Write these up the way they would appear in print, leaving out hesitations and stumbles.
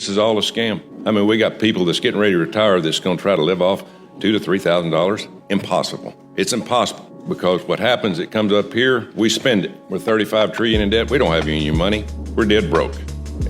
This is all a scam. I mean, we got people that's getting ready to retire that's going to try to live off $2,000 to $3,000. Impossible. It's impossible because what happens, it comes up here, we spend it. We're $35 trillion in debt. We don't have any money. We're dead broke.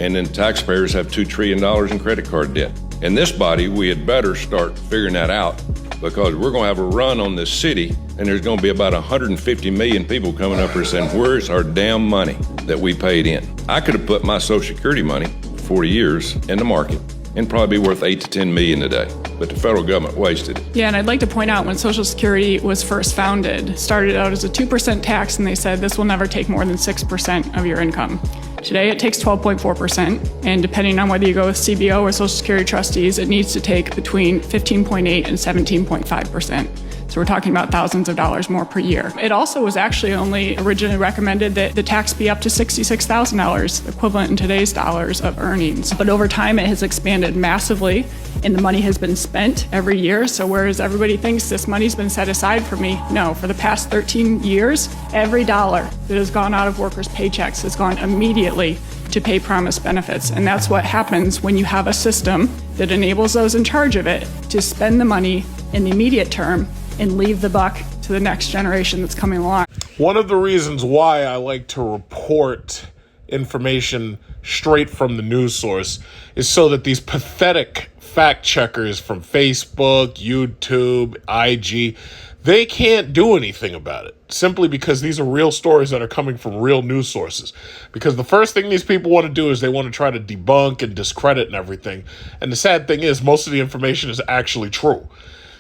And then taxpayers have $2 trillion in credit card debt. In this body, we had better start figuring that out because we're going to have a run on this city and there's going to be about 150 million people coming up here saying, where's our damn money that we paid in? I could have put my Social Security money 40 years in the market and probably be worth 8 to 10 million today. But the federal government wasted it. Yeah, and I'd like to point out when Social Security was first founded, started out as a 2% tax, and they said this will never take more than 6% of your income. Today it takes 12.4%, and depending on whether you go with CBO or Social Security trustees, it needs to take between 15.8 and 17.5%. So we're talking about thousands of dollars more per year. It also was actually only originally recommended that the tax be up to $66,000, equivalent in today's dollars of earnings. But over time, it has expanded massively, and the money has been spent every year. So whereas everybody thinks this money's been set aside for me, no, for the past 13 years, every dollar that has gone out of workers' paychecks has gone immediately to pay promised benefits. And that's what happens when you have a system that enables those in charge of it to spend the money in the immediate term and leave the buck to the next generation that's coming along. One of the reasons why I like to report information straight from the news source is so that these pathetic fact checkers from Facebook, YouTube, IG, they can't do anything about it simply because these are real stories that are coming from real news sources. Because the first thing these people want to do is they want to try to debunk and discredit and everything. And the sad thing is most of the information is actually true.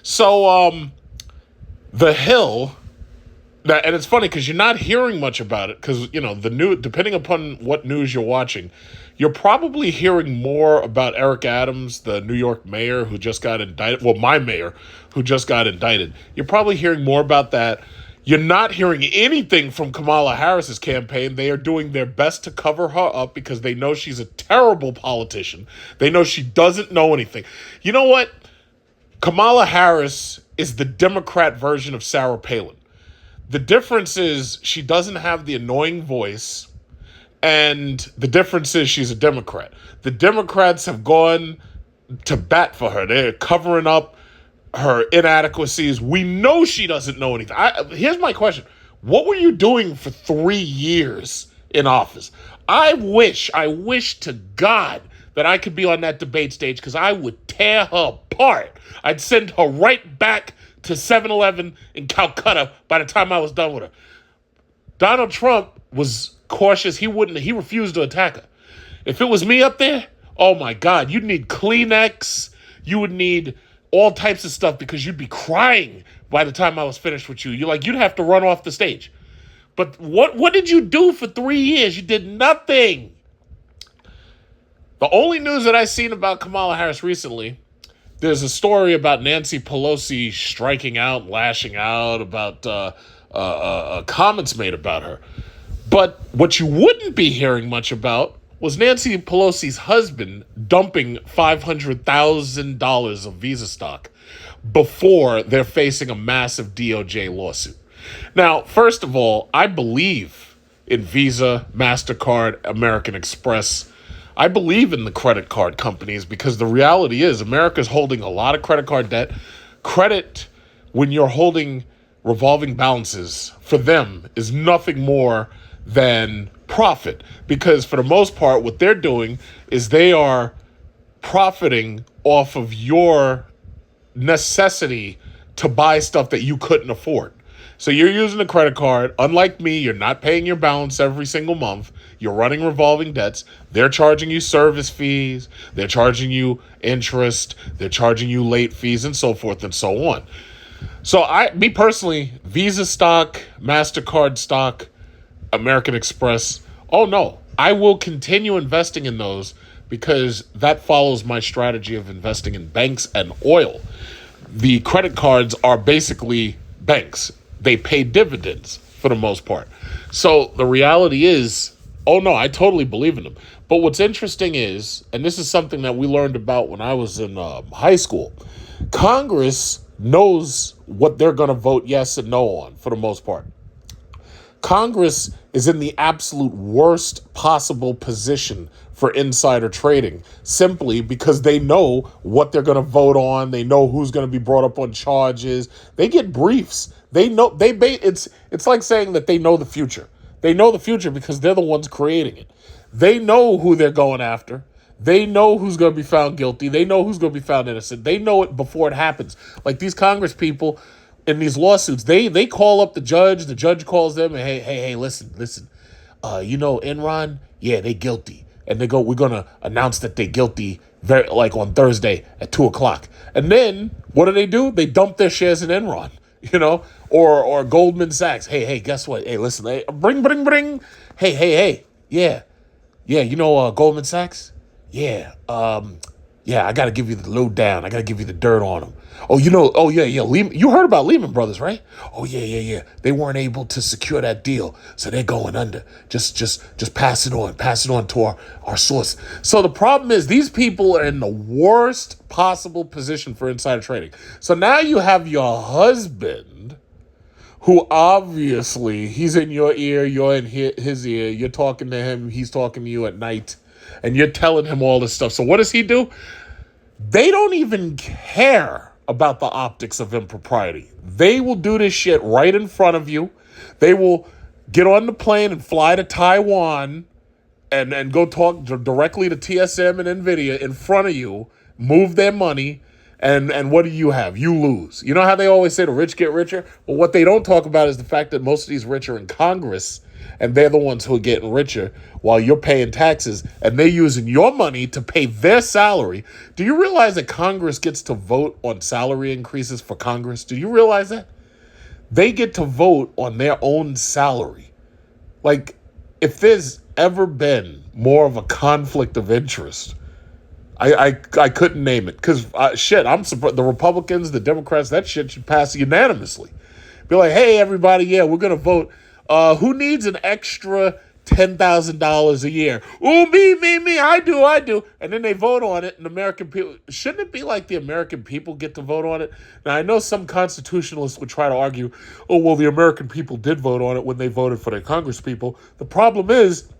So, The Hill, and it's funny because you're not hearing much about it because, you know, the new, depending upon what news you're watching, you're probably hearing more about Eric Adams, the New York mayor who just got indicted. Well, my mayor who just got indicted. You're probably hearing more about that. You're not hearing anything from Kamala Harris's campaign. They are doing their best to cover her up because they know she's a terrible politician. They know she doesn't know anything. You know what? Kamala Harris is the Democrat version of Sarah Palin. The difference is she doesn't have the annoying voice, and the difference is she's a Democrat. The Democrats have gone to bat for her. They're covering up her inadequacies. We know she doesn't know anything. Here's my question. What were you doing for 3 years in office? I wish to God that I could be on that debate stage because I would tear her apart. I'd send her right back to 7-Eleven in Calcutta by the time I was done with her. Donald Trump was cautious. He refused to attack her. If it was me up there, oh my God, you'd need Kleenex. You would need all types of stuff because you'd be crying by the time I was finished with you. You'd have to run off the stage. But what did you do for 3 years? You did nothing. The only news that I've seen about Kamala Harris recently, there's a story about Nancy Pelosi striking out, lashing out about comments made about her. But what you wouldn't be hearing much about was Nancy Pelosi's husband dumping $500,000 of Visa stock before they're facing a massive DOJ lawsuit. Now, first of all, I believe in Visa, MasterCard, American Express. I believe in the credit card companies because the reality is America's holding a lot of credit card debt. Credit, when you're holding revolving balances, for them is nothing more than profit. Because for the most part, what they're doing is they are profiting off of your necessity to buy stuff that you couldn't afford. So you're using a credit card. Unlike me, you're not paying your balance every single month. You're running revolving debts. They're charging you service fees. They're charging you interest. They're charging you late fees and so forth and so on. So me personally, Visa stock, MasterCard stock, American Express, oh no, I will continue investing in those because that follows my strategy of investing in banks and oil. The credit cards are basically banks. They pay dividends for the most part. So the reality is, oh no, I totally believe in them. But what's interesting is, and this is something that we learned about when I was in high school, Congress knows what they're going to vote yes and no on for the most part. Congress is in the absolute worst possible position for insider trading, simply because they know what they're going to vote on. They know who's going to be brought up on charges. They get briefs. They know it's like saying that they know the future. They know the future because they're the ones creating it. They know who they're going after. They know who's going to be found guilty. They know who's going to be found innocent. They know it before it happens. Like these Congress people in these lawsuits, they call up the judge. The judge calls them and hey, listen. Enron, yeah, they guilty. And they go, we're going to announce that they're guilty on Thursday at 2:00. And then what do? They dump their shares in Enron, or Goldman Sachs. Hey, guess what? Hey, listen, bring. Hey. Yeah, Goldman Sachs? Yeah, I got to give you the lowdown. I got to give you the dirt on them. Lehman, you heard about Lehman Brothers, right? Oh, yeah. They weren't able to secure that deal, so they're going under. Just pass it on to our source. So the problem is these people are in the worst possible position for insider trading. So now you have your husband, who obviously he's in your ear, you're in his ear, you're talking to him, he's talking to you at night, and you're telling him all this stuff. So what does he do? They don't even care about the optics of impropriety. They will do this shit right in front of you. They will get on the plane and fly to Taiwan and go talk directly to TSM and Nvidia in front of you, move their money, and what do you have? You lose. You know how they always say the rich get richer? Well, what they don't talk about is the fact that most of these rich are in Congress, and they're the ones who are getting richer while you're paying taxes, and they're using your money to pay their salary. Do you realize that Congress gets to vote on salary increases for Congress? Do you realize that? They get to vote on their own salary. Like, if there's ever been more of a conflict of interest, I couldn't name it. Because, I'm surprised. The Republicans, the Democrats, that shit should pass unanimously. Be like, hey, everybody, yeah, we're going to vote. Who needs an extra $10,000 a year? Ooh, me, I do. And then they vote on it, and American people, shouldn't it be like the American people get to vote on it? Now, I know some constitutionalists would try to argue, oh, well, the American people did vote on it when they voted for their Congress people. The problem is,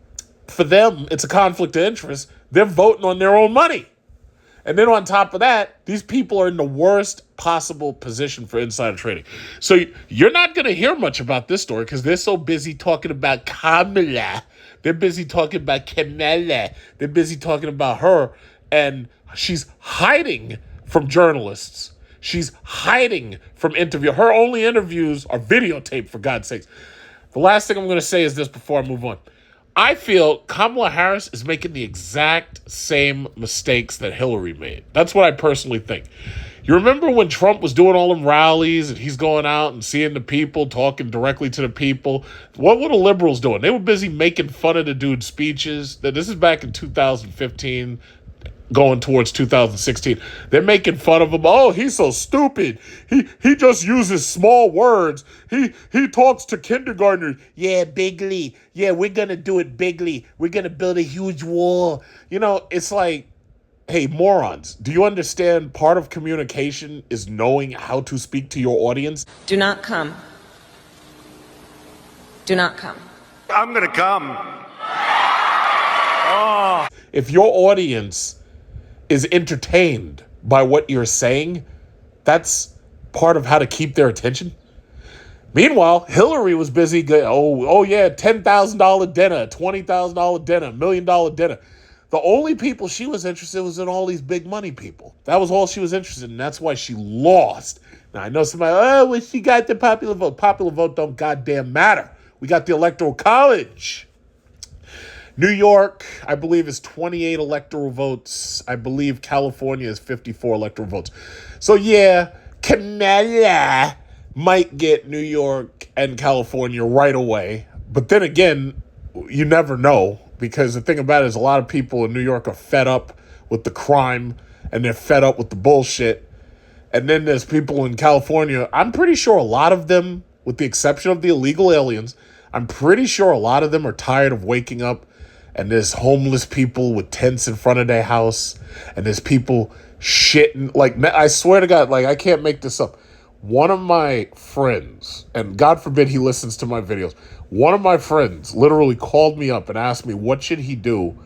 for them, it's a conflict of interest. They're voting on their own money. And then on top of that, these people are in the worst possible position for insider trading. So you're not going to hear much about this story because they're so busy talking about Kamala. They're busy talking about Kamala. They're busy talking about her. And she's hiding from journalists. She's hiding from interview. Her only interviews are videotaped, for God's sakes. The last thing I'm going to say is this before I move on. I feel Kamala Harris is making the exact same mistakes that Hillary made. That's what I personally think. You remember when Trump was doing all them rallies and he's going out and seeing the people, talking directly to the people? What were the liberals doing? They were busy making fun of the dude's speeches. This is back in 2015, going towards 2016. They're making fun of him. Oh, he's so stupid. He just uses small words. He talks to kindergartners. Yeah, bigly. Yeah, we're going to do it bigly. We're going to build a huge wall. It's like, hey, morons, do you understand part of communication is knowing how to speak to your audience? Do not come. Do not come. I'm going to come. Oh. If your audience is entertained by what you're saying, that's part of how to keep their attention. Meanwhile, Hillary was busy, $10,000 dinner, $20,000 dinner, $1 million dinner. The only people she was interested was in all these big money people. That was all she was interested in, and that's why she lost. Now, I know somebody, she got the popular vote. Popular vote don't goddamn matter. We got the Electoral College. New York, I believe, is 28 electoral votes. I believe California is 54 electoral votes. So, yeah, Kamala might get New York and California right away. But then again, you never know, because the thing about it is a lot of people in New York are fed up with the crime and they're fed up with the bullshit. And then there's people in California, I'm pretty sure a lot of them, with the exception of the illegal aliens, I'm pretty sure a lot of them are tired of waking up and there's homeless people with tents in front of their house, and there's people shitting. Like, I swear to God, like, I can't make this up. One of my friends, and God forbid he listens to my videos, one of my friends literally called me up and asked me what should he do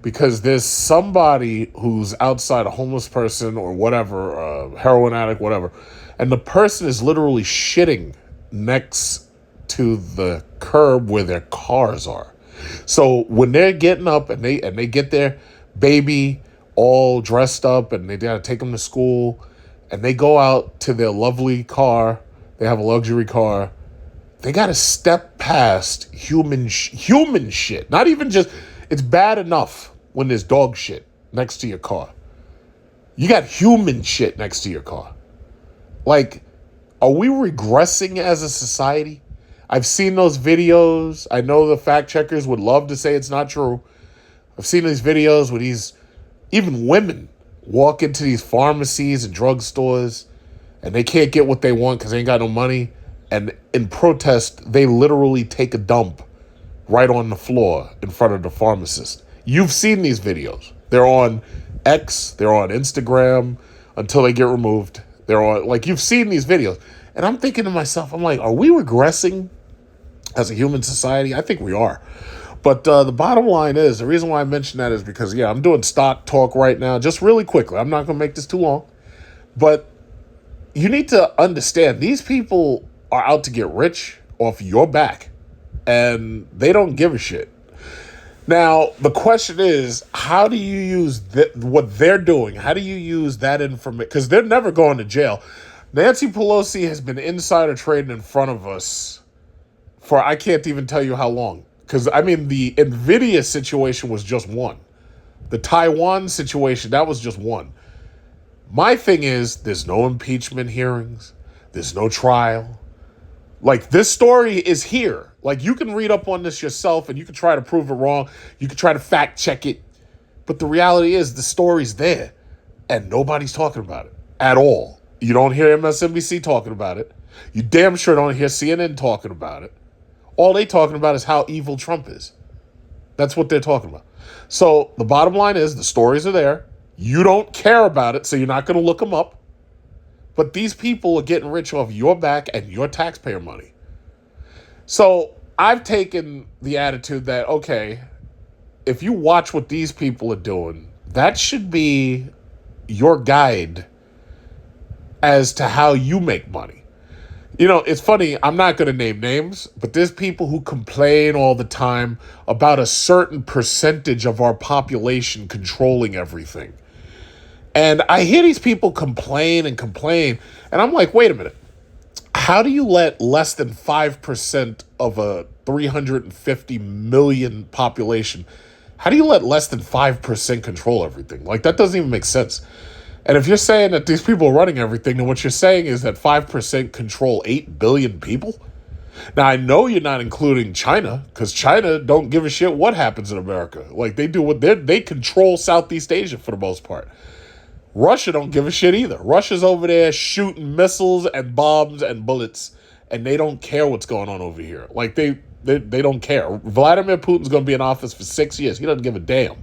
because there's somebody who's outside, a homeless person or whatever, heroin addict, whatever, and the person is literally shitting next to the curb where their cars are. So when they're getting up and they get their baby all dressed up and they gotta take them to school and they go out to their lovely car, they have a luxury car, they gotta step past human shit. Not even just, it's bad enough when there's dog shit next to your car. You got human shit next to your car. Like, are we regressing as a society? I've seen those videos. I know the fact checkers would love to say it's not true. I've seen these videos where even women walk into these pharmacies and drugstores and they can't get what they want because they ain't got no money. And in protest, they literally take a dump right on the floor in front of the pharmacist. You've seen these videos. They're on X, they're on Instagram until they get removed. They're on, like, you've seen these videos. And I'm thinking to myself, I'm like, are we regressing as a human society? I think we are. But the bottom line is, the reason why I mention that is because, I'm doing stock talk right now, just really quickly. I'm not going to make this too long. But you need to understand, these people are out to get rich off your back. And they don't give a shit. Now, the question is, how do you use what they're doing? How do you use that information? Because they're never going to jail. Nancy Pelosi has been insider trading in front of us for I can't even tell you how long. Because, I mean, the Nvidia situation was just one. The Taiwan situation, that was just one. My thing is, there's no impeachment hearings. There's no trial. Like, this story is here. Like, you can read up on this yourself and you can try to prove it wrong. You can try to fact check it. But the reality is the story's there and nobody's talking about it at all. You don't hear MSNBC talking about it. You damn sure don't hear CNN talking about it. All they talking about is how evil Trump is. That's what they're talking about. So the bottom line is the stories are there. You don't care about it, so you're not going to look them up. But these people are getting rich off your back and your taxpayer money. So I've taken the attitude that, okay, if you watch what these people are doing, that should be your guide as to how you make money. You know, it's funny, I'm not going to name names, but there's people who complain all the time about a certain percentage of our population controlling everything. And I hear these people complain, and I'm like, wait a minute. How do you let less than 5% of a 350 million population, how do you let less than 5% control everything? Like, that doesn't even make sense. And if you're saying that these people are running everything, then what you're saying is that 5% control 8 billion people? Now, I know you're not including China, because China don't give a shit what happens in America. Like, they do they control Southeast Asia for the most part. Russia don't give a shit either. Russia's over there shooting missiles and bombs and bullets, and they don't care what's going on over here. Like, they don't care. Vladimir Putin's going to be in office for 6 years. He doesn't give a damn.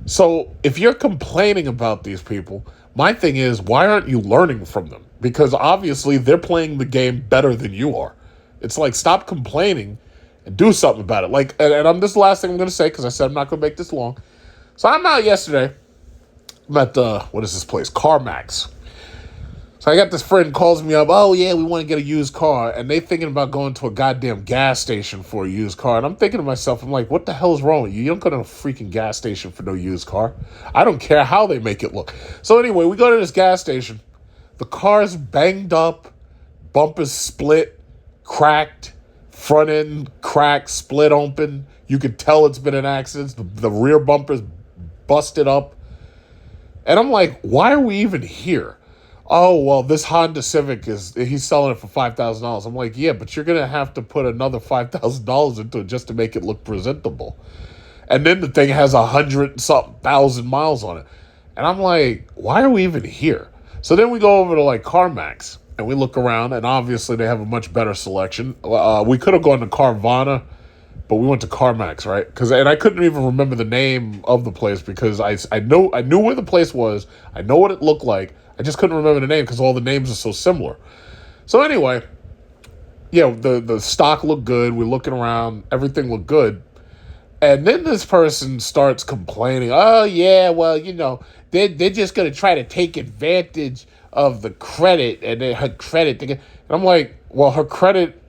So if you're complaining about these people, my thing is, why aren't you learning from them? Because obviously they're playing the game better than you are. It's like, stop complaining and do something about it. Like, and this is the last thing I'm going to say, because I said I'm not going to make this long. So I'm out yesterday. I'm at, what is this place? CarMax. So I got this friend calls me up. Oh, yeah, we want to get a used car. And they thinking about going to a goddamn gas station for a used car. And I'm thinking to myself, I'm like, what the hell is wrong with you? You don't go to a freaking gas station for no used car. I don't care how they make it look. So anyway, we go to this gas station. The car's banged up, bumpers split, cracked, front end cracked, split open. You could tell it's been an accident. The rear bumper's busted up. And I'm like, why are we even here? Oh, well, this Honda Civic he's selling it for $5,000. I'm like, yeah, but you're going to have to put another $5,000 into it just to make it look presentable. And then the thing has 100-something thousand miles on it. And I'm like, why are we even here? So then we go over to like CarMax and we look around, and obviously they have a much better selection. We could have gone to Carvana, but we went to CarMax, right? And I couldn't even remember the name of the place because I knew where the place was. I know what it looked like. I just couldn't remember the name because all the names are so similar. So anyway, yeah, the stock looked good. We're looking around. Everything looked good. And then this person starts complaining, oh, yeah, well, they're just going to try to take advantage of the credit and then her credit. And I'm like, well, her credit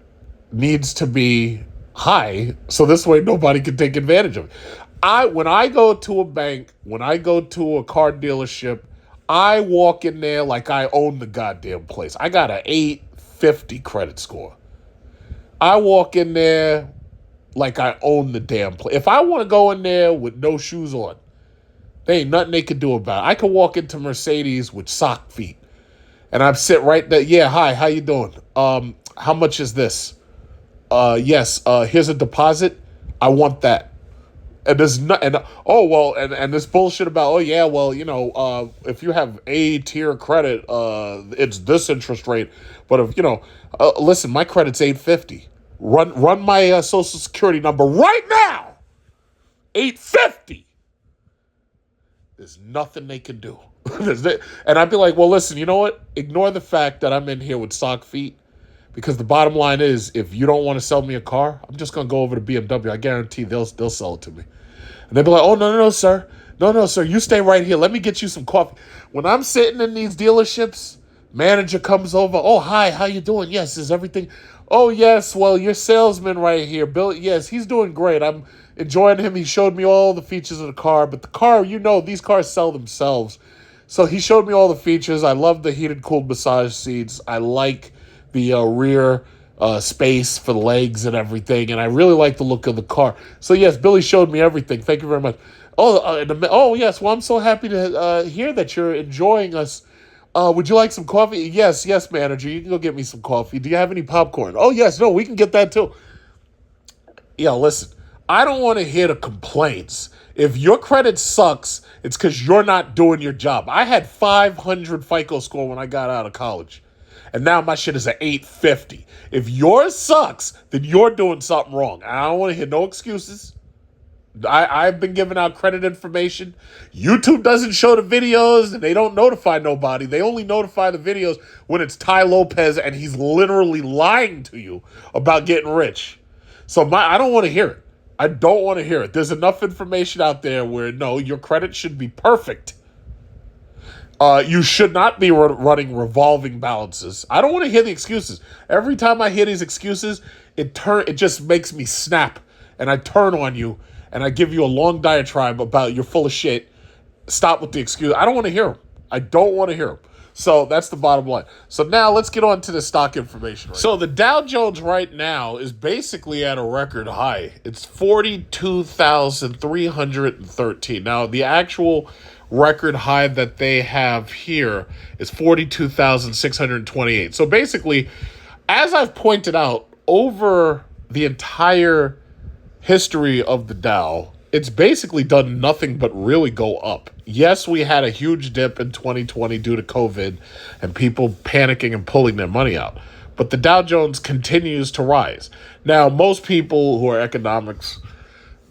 needs to be high, so this way nobody can take advantage of it. When I go to a bank, when I go to a car dealership, I walk in there like I own the goddamn place. I got an 850 credit score. I walk in there like I own the damn place. If I want to go in there with no shoes on, there ain't nothing they can do about it. I can walk into Mercedes with sock feet, and I'm sit right there. Yeah, hi, how you doing? How much is this? Yes, here's a deposit. I want that. And there's not, and this bullshit about, if you have A tier credit, it's this interest rate. But if listen, my credit's 850. Run my social security number right now. 850. There's nothing they can do. And I'd be like, well, listen, you know what? Ignore the fact that I'm in here with sock feet. Because the bottom line is, if you don't want to sell me a car, I'm just going to go over to BMW. I guarantee they'll sell it to me. And they'll be like, oh, no, sir. No, sir. You stay right here. Let me get you some coffee. When I'm sitting in these dealerships, manager comes over. Oh, hi. How you doing? Yes. Is everything? Oh, yes. Well, your salesman right here, Bill. Yes, he's doing great. I'm enjoying him. He showed me all the features of the car. But the car, these cars sell themselves. So he showed me all the features. I love the heated, cooled massage seats. I like the rear space for the legs and everything, and I really like the look of the car. So yes, Billy showed me everything. Thank you very much. Oh yes. Well, I'm so happy to hear that you're enjoying us. Would you like some coffee? Yes, manager. You can go get me some coffee. Do you have any popcorn? Oh yes, no, we can get that too. Yeah, listen. I don't want to hear the complaints. If your credit sucks, it's because you're not doing your job. I had 500 FICO score when I got out of college. And now my shit is at 850. If yours sucks, then you're doing something wrong. I don't want to hear no excuses. I've been giving out credit information. YouTube doesn't show the videos, and they don't notify nobody. They only notify the videos when it's Ty Lopez, and he's literally lying to you about getting rich. So I don't want to hear it. I don't want to hear it. There's enough information out there where, no, your credit should be perfect. You should not be running revolving balances. I don't want to hear the excuses. Every time I hear these excuses, it just makes me snap, and I turn on you, and I give you a long diatribe about you're full of shit. Stop with the excuse. I don't want to hear them. I don't want to hear them. So that's the bottom line. So now let's get on to the stock information. So the Dow Jones right now is basically at a record high. It's 42,313. Now the actual record high that they have here is 42,628. So basically, as I've pointed out, over the entire history of the Dow, it's basically done nothing but really go up. Yes, we had a huge dip in 2020 due to COVID and people panicking and pulling their money out. But the Dow Jones continues to rise. Now, most people who are economics,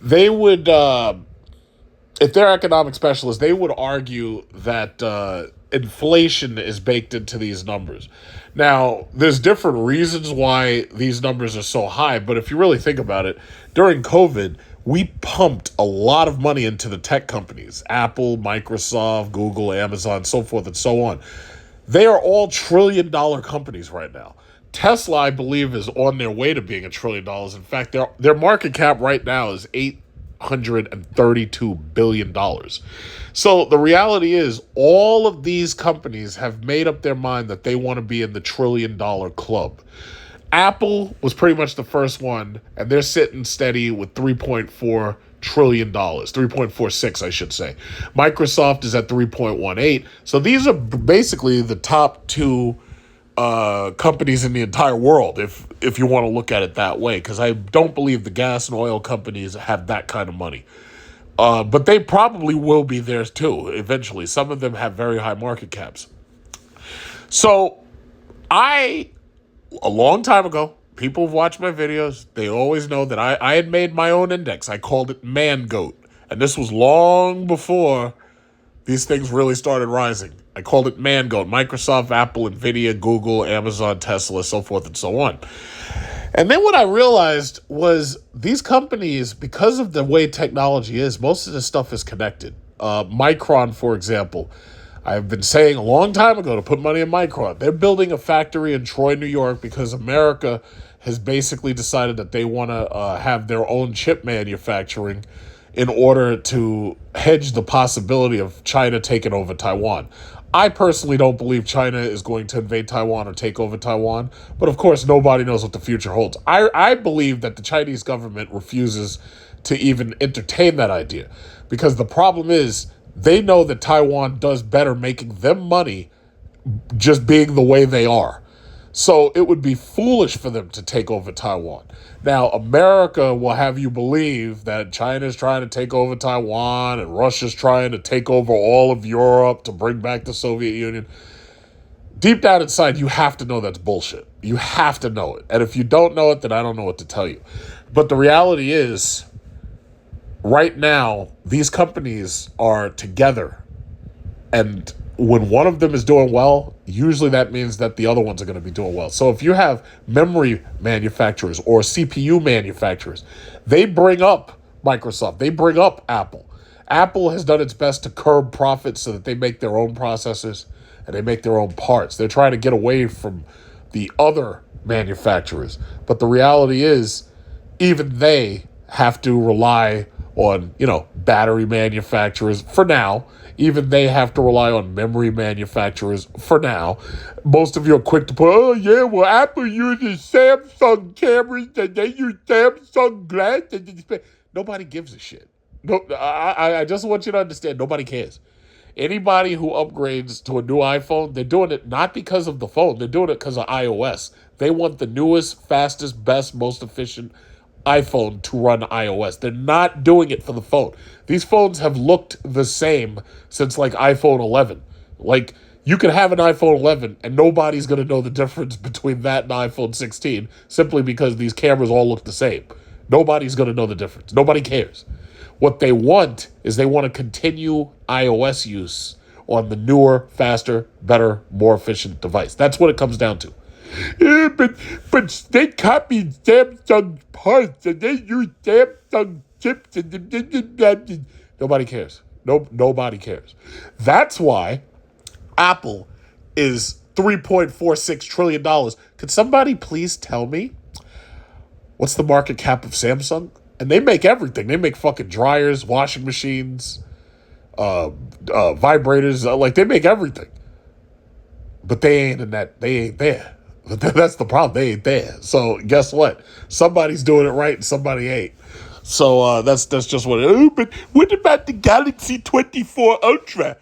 they would, if they're economic specialists, they would argue that inflation is baked into these numbers. Now, there's different reasons why these numbers are so high, but if you really think about it, during COVID, we pumped a lot of money into the tech companies, Apple, Microsoft, Google, Amazon, so forth and so on. They are all trillion-dollar companies right now. Tesla, I believe, is on their way to being $1 trillion. In fact, their market cap right now is $832 billion. So the reality is all of these companies have made up their mind that they want to be in the $1 trillion club. Apple was pretty much the first one, and they're sitting steady with $3.4 trillion, 3.46, I should say. Microsoft is at 3.18. So these are basically the top two companies in the entire world, if you want to look at it that way, because I don't believe the gas and oil companies have that kind of money. But they probably will be there too, eventually. Some of them have very high market caps. So a long time ago, people have watched my videos. They always know that I had made my own index. I called it Man Goat. And this was long before these things really started rising. I called it Man Goat. Microsoft, Apple, Nvidia, Google, Amazon, Tesla, so forth and so on. And then what I realized was these companies, because of the way technology is, most of this stuff is connected. Micron, for example, I've been saying a long time ago to put money in Micron. They're building a factory in Troy, New York, because America has basically decided that they want to have their own chip manufacturing in order to hedge the possibility of China taking over Taiwan. I personally don't believe China is going to invade Taiwan or take over Taiwan, but of course nobody knows what the future holds. I believe that the Chinese government refuses to even entertain that idea, because the problem is they know that Taiwan does better making them money just being the way they are. So it would be foolish for them to take over Taiwan. Now, America will have you believe that China's trying to take over Taiwan and Russia's trying to take over all of Europe to bring back the Soviet Union. Deep down inside, you have to know that's bullshit. You have to know it. And if you don't know it, then I don't know what to tell you. But the reality is, right now, these companies are together. And when one of them is doing well, usually that means that the other ones are going to be doing well. So if you have memory manufacturers or CPU manufacturers, they bring up Microsoft, they bring up Apple. Apple has done its best to curb profits so that they make their own processors and they make their own parts. They're trying to get away from the other manufacturers. But the reality is, even they have to rely on, battery manufacturers for now. Even they have to rely on memory manufacturers for now. Most of you are quick to put, Apple uses Samsung cameras and they use Samsung glass. Nobody gives a shit. No, I just want you to understand, nobody cares. Anybody who upgrades to a new iPhone, they're doing it not because of the phone. They're doing it because of iOS. They want the newest, fastest, best, most efficient iPhone to run iOS. They're not doing it for the phone. These phones have looked the same since like iPhone 11. Like, you could have an iPhone 11 and nobody's going to know the difference between that and iPhone 16 simply because these cameras all look the same. Nobody's going to know the difference. Nobody cares. What they want is they want to continue iOS use on the newer, faster, better, more efficient device. That's what it comes down to. Yeah, but they copied Samsung parts and they use Samsung chips and nobody cares. Nobody cares. That's why Apple is $3.46 trillion. Could somebody please tell me what's the market cap of Samsung? And they make everything. They make fucking dryers, washing machines, vibrators. Like, they make everything. But they ain't in that. They ain't there. That's the problem. They ain't there. So guess what? Somebody's doing it right and somebody ain't. So that's just what it is. Oh, but what about the Galaxy 24 Ultra?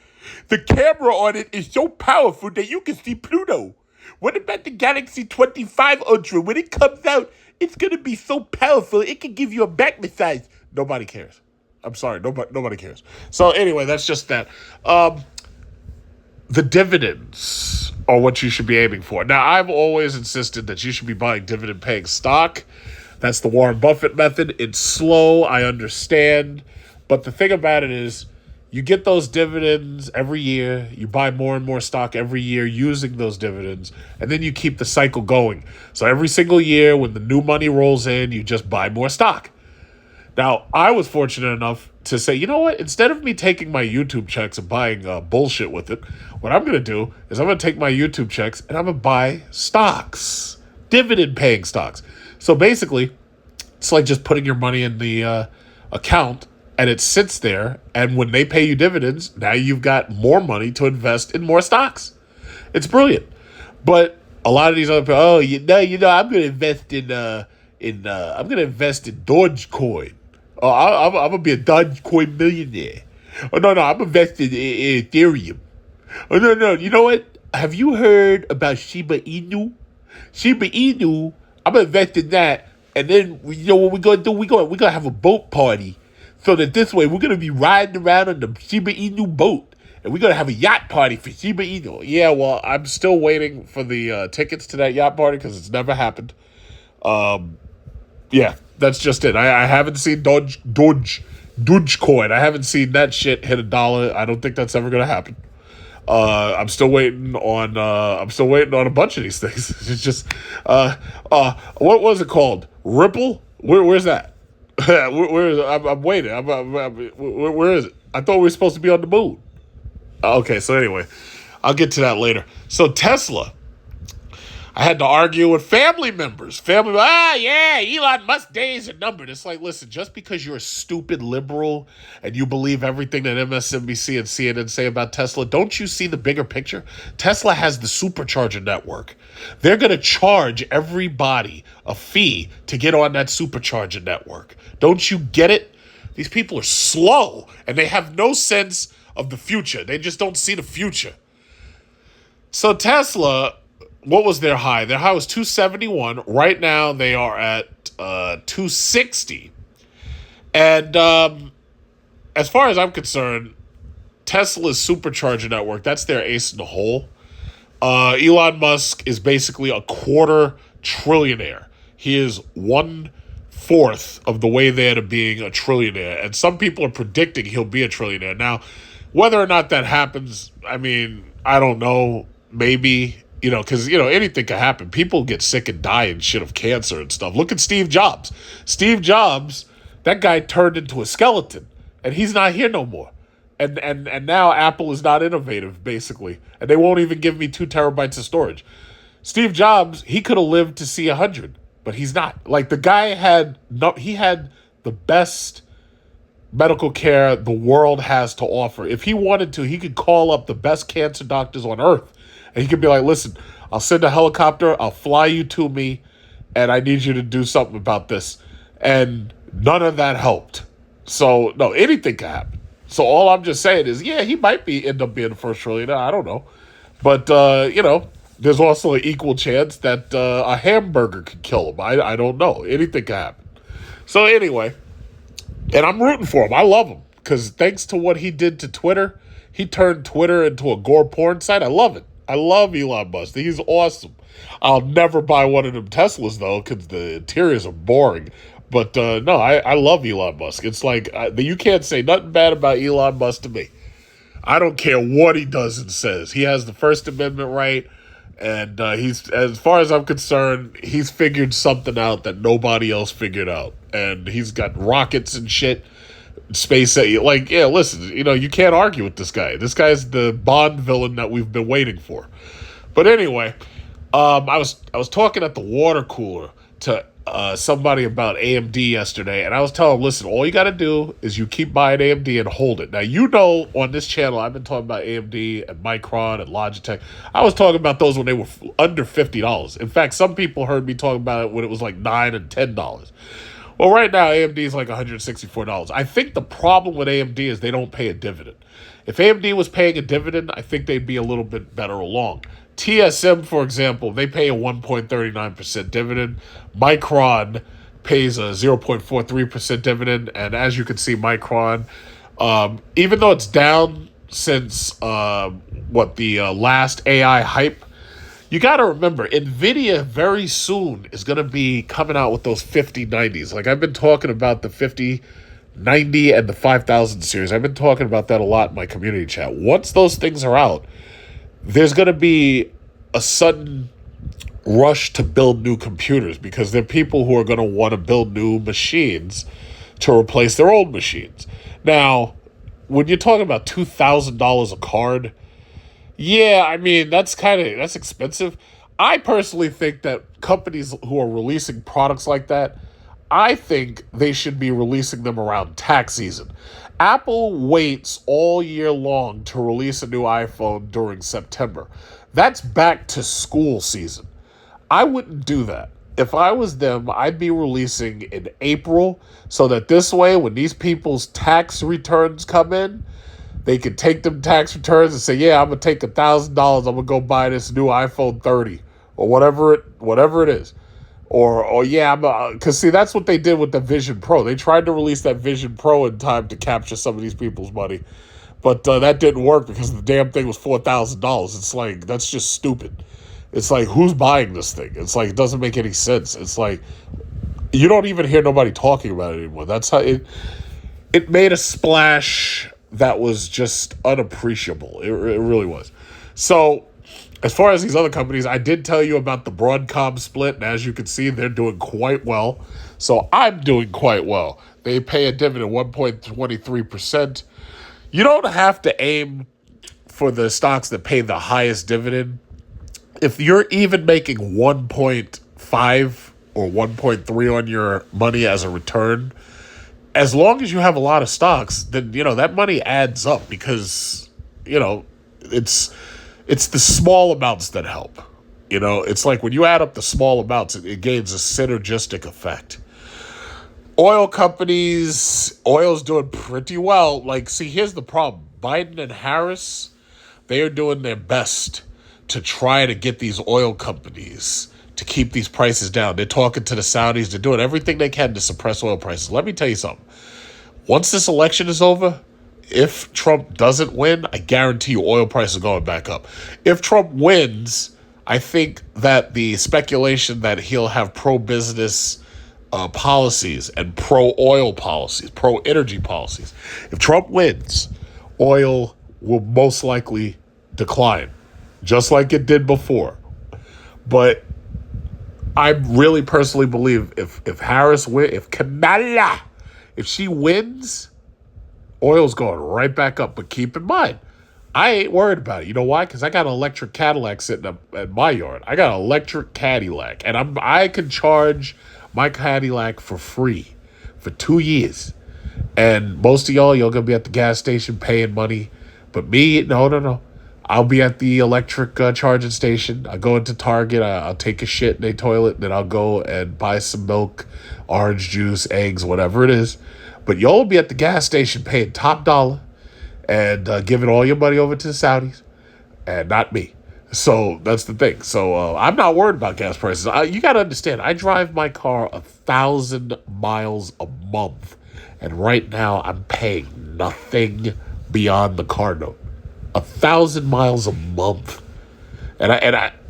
The camera on it is so powerful that you can see Pluto. What about the Galaxy 25 Ultra? When it comes out, it's going to be so powerful, it can give you a back massage. Nobody cares. I'm sorry. Nobody cares. So anyway, that's just that. The dividends are what you should be aiming for. Now, I've always insisted that you should be buying dividend-paying stock. That's the Warren Buffett method. It's slow, I understand. But the thing about it is, you get those dividends every year. You buy more and more stock every year using those dividends. And then you keep the cycle going. So every single year, when the new money rolls in, you just buy more stock. Now, I was fortunate enough to say, you know what? Instead of me taking my YouTube checks and buying bullshit with it, what I'm going to do is I'm going to take my YouTube checks and I'm going to buy stocks, dividend-paying stocks. So basically, it's like just putting your money in the account and it sits there. And when they pay you dividends, now you've got more money to invest in more stocks. It's brilliant. But a lot of these other people, I'm going to invest in Dogecoin. Oh, I'm going to be a Dogecoin millionaire. Oh, no, I'm invested in Ethereum. Oh, no, you know what? Have you heard about Shiba Inu? Shiba Inu, I'm going to invest in that. And then, what we're going to do? We're going to have a boat party. So that this way, we're going to be riding around on the Shiba Inu boat. And we're going to have a yacht party for Shiba Inu. Yeah, well, I'm still waiting for the tickets to that yacht party because it's never happened. Yeah, that's just it. I haven't seen Dogecoin. I haven't seen that shit hit $1. I don't think that's ever going to happen. I'm still waiting on a bunch of these things. It's just what was it called? Ripple? Where's that? Where is it? I'm waiting. Where is it? I thought we were supposed to be on the moon. Okay, so anyway, I'll get to that later. So Tesla, I had to argue with family members. Yeah, Elon Musk days are numbered. It's like, listen, just because you're a stupid liberal and you believe everything that MSNBC and CNN say about Tesla, don't you see the bigger picture? Tesla has the supercharger network. They're going to charge everybody a fee to get on that supercharger network. Don't you get it? These people are slow and they have no sense of the future. They just don't see the future. So Tesla, what was their high? Their high was 271. Right now they are at 260. And as far as I'm concerned, Tesla's supercharger network, that's their ace in the hole. Elon Musk is basically a quarter trillionaire. He is 1/4 of the way there to being a trillionaire. And some people are predicting he'll be a trillionaire. Now, whether or not that happens, I mean, I don't know. Maybe, because, anything can happen. People get sick and die and shit of cancer and stuff. Look at Steve Jobs. Steve Jobs, that guy turned into a skeleton, and he's not here no more. And now Apple is not innovative, basically. And they won't even give me 2 terabytes of storage. Steve Jobs, he could have lived to see 100, but he's not. Like, the guy had the best medical care the world has to offer. If he wanted to, he could call up the best cancer doctors on earth. And he could be like, listen, I'll send a helicopter, I'll fly you to me, and I need you to do something about this. And none of that helped. So, no, anything can happen. So all I'm just saying is, yeah, he might end up being the first trillionaire. I don't know. But, there's also an equal chance that a hamburger could kill him. I don't know. Anything can happen. So anyway, and I'm rooting for him. I love him. Because thanks to what he did to Twitter, he turned Twitter into a gore porn site. I love it. I love Elon Musk. He's awesome. I'll never buy one of them Teslas, though, because the interiors are boring. But no, I love Elon Musk. It's like, you can't say nothing bad about Elon Musk to me. I don't care what he does and says. He has the First Amendment right. And he's, as far as I'm concerned, he's figured something out that nobody else figured out. And he's got rockets and shit. Space, like, yeah, listen, you can't argue with this guy. This guy's the Bond villain that we've been waiting for. But anyway, I was talking at the water cooler to somebody about AMD yesterday, and I was telling them, listen, all you got to do is you keep buying AMD and hold it. Now, on this channel, I've been talking about AMD and Micron and Logitech. I was talking about those when they were under $50. In fact, some people heard me talking about it when it was like $9 and $10. Well, right now, AMD is like $164. I think the problem with AMD is they don't pay a dividend. If AMD was paying a dividend, I think they'd be a little bit better along. TSM, for example, they pay a 1.39% dividend. Micron pays a 0.43% dividend. And as you can see, Micron, even though it's down since the last AI hype, you got to remember, Nvidia very soon is going to be coming out with those 5090s. Like, I've been talking about the 5090 and the 5000 series. I've been talking about that a lot in my community chat. Once those things are out, there's going to be a sudden rush to build new computers because there are people who are going to want to build new machines to replace their old machines. Now, when you're talking about $2,000 a card, yeah, I mean, that's expensive. I personally think that companies who are releasing products like that, I think they should be releasing them around tax season. Apple waits all year long to release a new iPhone during September. That's back to school season. I wouldn't do that. If I was them, I'd be releasing in April so that this way, when these people's tax returns come in, they can take them tax returns and say, yeah, I'm going to take $1,000. I'm going to go buy this new iPhone 30 or whatever it is. Or yeah, because see, that's what they did with the Vision Pro. They tried to release that Vision Pro in time to capture some of these people's money. But that didn't work because the damn thing was $4,000. It's like, that's just stupid. It's like, who's buying this thing? It's like, it doesn't make any sense. It's like, you don't even hear nobody talking about it anymore. That's how it made a splash that was just unappreciable. It really was. So as far as these other companies, I did tell you about the Broadcom split, and as you can see, they're doing quite well. So I'm doing quite well. They pay a dividend 1.23%. You don't have to aim for the stocks that pay the highest dividend. If you're even making 1.5 or 1.3 on your money as a return, as long as you have a lot of stocks, then, that money adds up because, it's the small amounts that help. It's like when you add up the small amounts, it gains a synergistic effect. Oil companies, oil's doing pretty well. See, here's the problem. Biden and Harris, they are doing their best to try to get these oil companies to keep these prices down. They're talking to the Saudis. They're doing everything they can to suppress oil prices. Let me tell you something. Once this election is over, if Trump doesn't win, I guarantee you oil prices are going back up. If Trump wins, I think that the speculation that he'll have pro-business policies and pro-oil policies, pro-energy policies. If Trump wins, oil will most likely decline, just like it did before. But I really personally believe if Harris wins, if Kamala, if she wins, oil's going right back up. But keep in mind, I ain't worried about it. You know why? Because I got an electric Cadillac sitting up at my yard. I got an electric Cadillac, and I can charge my Cadillac for free for 2 years. And most of y'all gonna be at the gas station paying money. But me, no. I'll be at the electric charging station. I go into Target. I'll take a shit in a toilet. Then I'll go and buy some milk, orange juice, eggs, whatever it is. But y'all will be at the gas station paying top dollar and giving all your money over to the Saudis, and not me. So that's the thing. So I'm not worried about gas prices. You got to understand, I drive my car 1,000 miles a month. And right now I'm paying nothing beyond the car note. 1,000 miles a month. And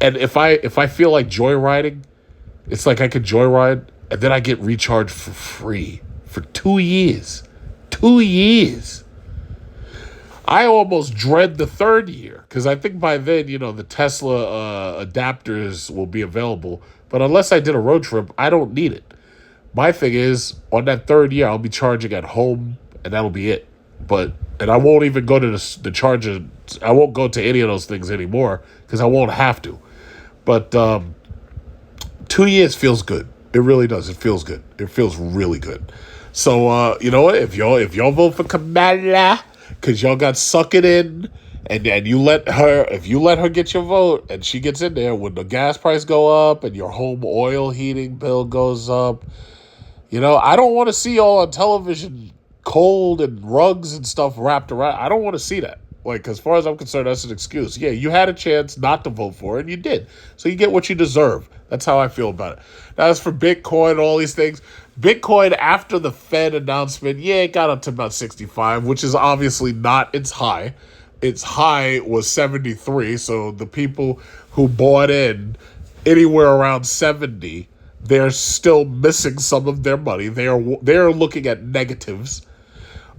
if I feel like joyriding, it's like I could joyride and then I get recharged for free for 2 years. 2 years. I almost dread the third year because I think by then, the Tesla adapters will be available. But unless I did a road trip, I don't need it. My thing is, on that third year, I'll be charging at home, and that'll be it. And I won't even go to the charger. I won't go to any of those things anymore because I won't have to. But 2 years feels good. It really does. It feels good. It feels really good. So, you know what? If y'all vote for Kamala, because y'all got suck it in, and if you let her get your vote, and she gets in there, when the gas price go up and your home oil heating bill goes up, I don't want to see y'all on television cold and rugs and stuff wrapped around. I don't want to see that. As far as I'm concerned, that's an excuse. Yeah, you had a chance not to vote for it, and you did. So you get what you deserve. That's how I feel about it. Now, as for Bitcoin and all these things, Bitcoin, after the Fed announcement, it got up to about 65, which is obviously not its high. Its high was 73, so the people who bought in anywhere around 70, they're still missing some of their money. They're looking at negatives.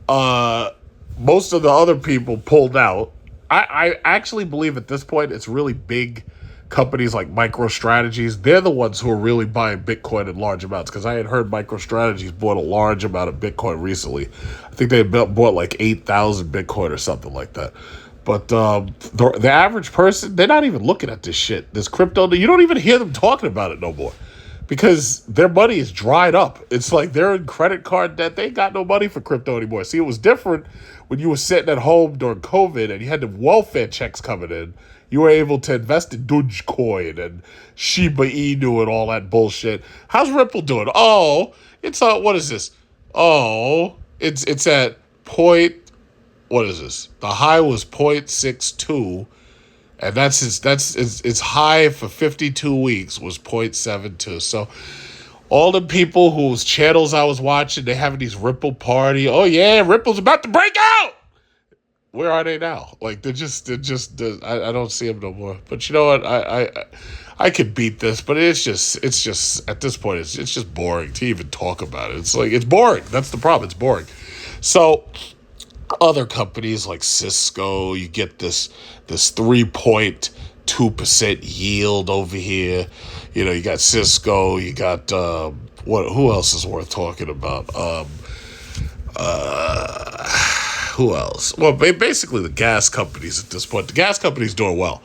Most of the other people pulled out. I actually believe at this point it's really big companies like MicroStrategies. They're the ones who are really buying Bitcoin in large amounts, because I had heard MicroStrategies bought a large amount of Bitcoin recently. I think they bought like 8,000 Bitcoin or something like that. But the average person, they're not even looking at this shit. This crypto, you don't even hear them talking about it no more, because their money is dried up. It's like they're in credit card debt. They ain't got no money for crypto anymore. See, it was different when you were sitting at home during COVID and you had the welfare checks coming in. You were able to invest in Dogecoin and Shiba Inu and all that bullshit. How's Ripple doing? Oh, it's what is this? Oh, it's at what is this? The high was 0.62. And its high for 52 weeks was 0.72. So all the people whose channels I was watching, they having these Ripple party. Oh yeah, Ripple's about to break out. Where are they now? They're just I don't see them no more. But you know what? I could beat this, but it's just at this point it's just boring to even talk about it. It's boring. That's the problem. It's boring. So Other companies like Cisco, you get this 3.2% yield over here. You know, you got Cisco, you got who else is worth talking about? Who else? Well, basically the gas companies at this point. The gas companies doing well,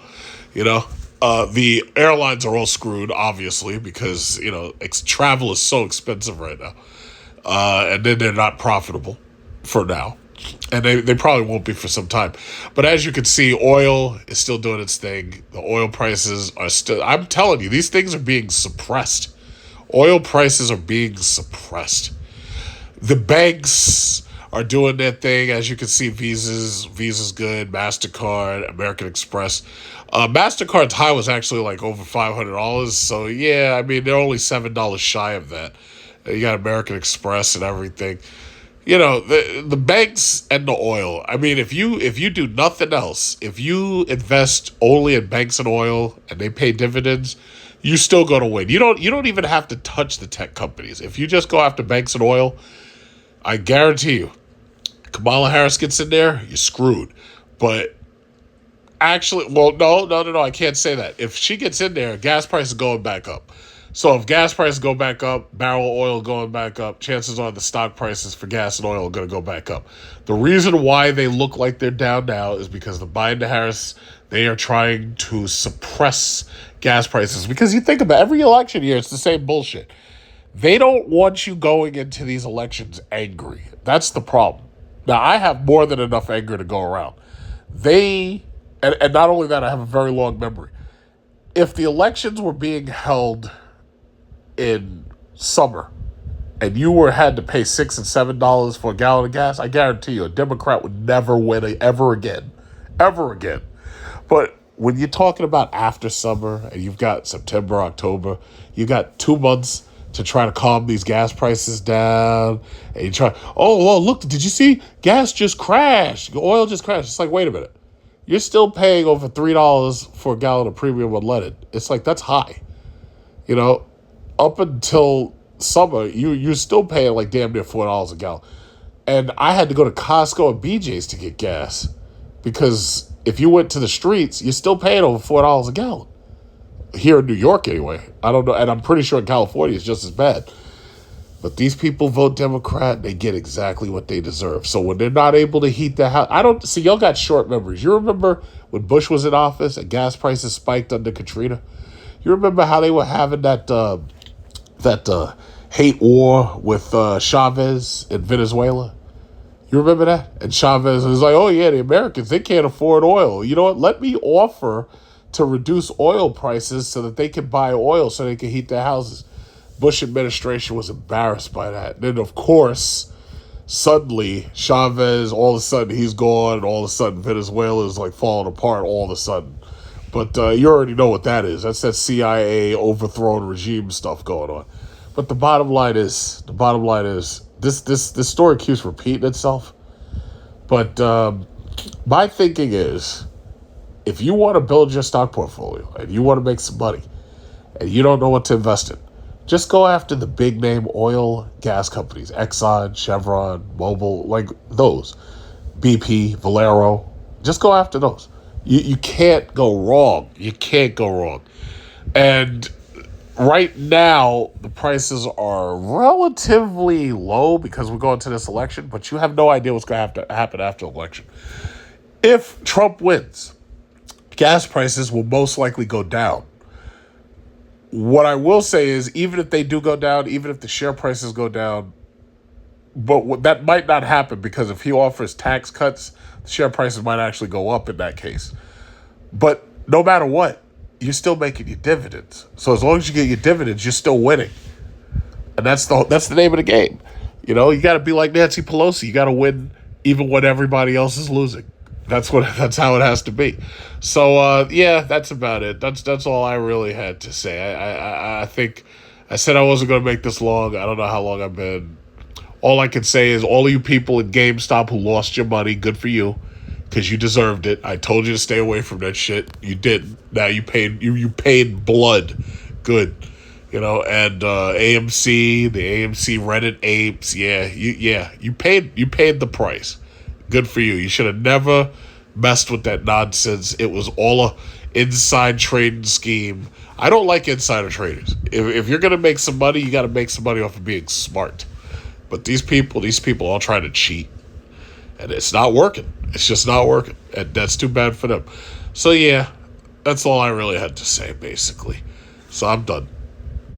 you know. The airlines are all screwed, obviously, because, you know, travel is so expensive right now. And then they're not profitable for now. And they probably won't be for some time. But as you can see, oil is still doing its thing. The oil prices are still... I'm telling you, these things are being suppressed. Oil prices are being suppressed. The banks are doing their thing. As you can see, Visa's good, MasterCard, American Express. MasterCard's high was actually like over $500. So, yeah, I mean, they're only $7 shy of that. You got American Express and everything. You know, the banks and the oil. I mean, if you do nothing else, if you invest only in banks and oil and they pay dividends, you're still going to win. You don't even have to touch the tech companies. If you just go after banks and oil, I guarantee you, Kamala Harris gets in there, you're screwed. But actually, well, no, I can't say that. If she gets in there, gas prices are going back up. So if gas prices go back up, barrel of oil going back up, chances are the stock prices for gas and oil are going to go back up. The reason why they look like they're down now is because the Biden-Harris, they are trying to suppress gas prices. Because you think about every election year, it's the same bullshit. They don't want you going into these elections angry. That's the problem. Now, I have more than enough anger to go around. And not only that, I have a very long memory. If the elections were being held in summer and you had to pay $6 and $7 for a gallon of gas, I guarantee you a Democrat would never win ever again. But when you're talking about after summer and you've got September, October, you got 2 months to try to calm these gas prices down, and you try, oh, well, look, did you see? Gas just crashed. Oil just crashed. It's like, wait a minute. You're still paying over $3 for a gallon of premium unleaded. It's like, that's high. You know, up until summer, you're still paying like damn near $4 a gallon. And I had to go to Costco and BJ's to get gas because if you went to the streets, you're still paying over $4 a gallon. Here in New York, anyway. I don't know, and I'm pretty sure in California it's just as bad. But these people vote Democrat, they get exactly what they deserve. So when they're not able to heat the house, y'all got short memories. You remember when Bush was in office and gas prices spiked under Katrina? You remember how they were having that hate war with Chavez in Venezuela? You remember that? And Chavez was like, oh yeah, the Americans, they can't afford oil. You know what? Let me offer to reduce oil prices so that they can buy oil so they can heat their houses. Bush administration was embarrassed by that. And then, of course, suddenly, Chavez, all of a sudden, he's gone. And all of a sudden, Venezuela is like falling apart all of a sudden. But you already know what that is. That's that CIA overthrown regime stuff going on. But the bottom line is, this story keeps repeating itself. But my thinking is, if you want to build your stock portfolio and you want to make some money and you don't know what to invest in, just go after the big name oil gas companies, Exxon, Chevron, Mobil, like those, BP, Valero. Just go after those. You can't go wrong. You can't go wrong. And right now, the prices are relatively low because we're going to this election, but you have no idea what's going to happen after the election. If Trump wins, gas prices will most likely go down. What I will say is, even if they do go down, even if the share prices go down, but that might not happen because if he offers tax cuts, the share prices might actually go up in that case. But no matter what, you're still making your dividends. So as long as you get your dividends, you're still winning. And that's the name of the game. You know, you got to be like Nancy Pelosi. You got to win even when everybody else is losing. That's how it has to be. So yeah, that's about it. That's all I really had to say. I think I said I wasn't going to make this long. I don't know how long I've been. All I can say is all of you people in GameStop who lost your money, good for you, because you deserved it. I told you to stay away from that shit. You didn't. Now you paid blood. Good. You know, and AMC, the AMC Reddit apes, you paid the price. Good for you. You should have never messed with that nonsense. It was all a inside trading scheme. I don't like insider traders. If you're going to make some money, you got to make some money off of being smart. But these people all trying to cheat. And it's not working. It's just not working. And that's too bad for them. So yeah, that's all I really had to say, basically. So I'm done.